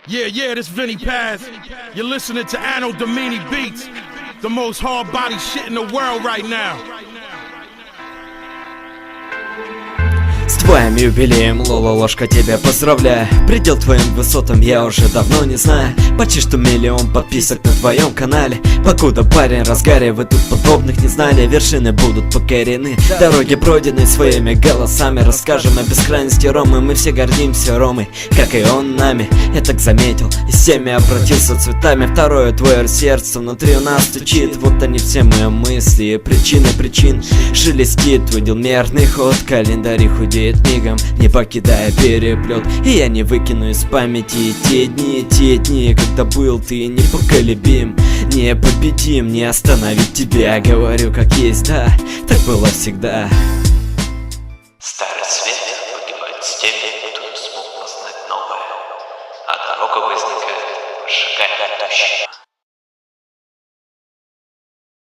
Yeah, this Vinny Paz. You're listening to Anno Domini Beats, the most hard body shit in the world right now. С твоим юбилеем, Лола Ложка, тебя поздравляю. Предел твоим высотам я уже давно не знаю. Почти что миллион подписок на твоем канале. Покуда парень разгаривает, тут подобных не знали. Вершины будут покорены, дороги пройдены. Своими голосами расскажем о бескрайности Ромы. Мы все гордимся Ромой, как и он нами. Я так заметил, и с теми обратился цветами. Второе твое сердце внутри у нас стучит. Вот они все мои мысли и причины причин. Шелестит, видел мерный ход, календарь худеет мигом, не покидая переплет. И я не выкину из памяти те дни, когда был ты непоколебим, непобедим. Не остановить тебя, говорю как есть, да, так было всегда. Старый свет погибает с теми, кто не смог познать новое, а дорога возникает, шагая идущего.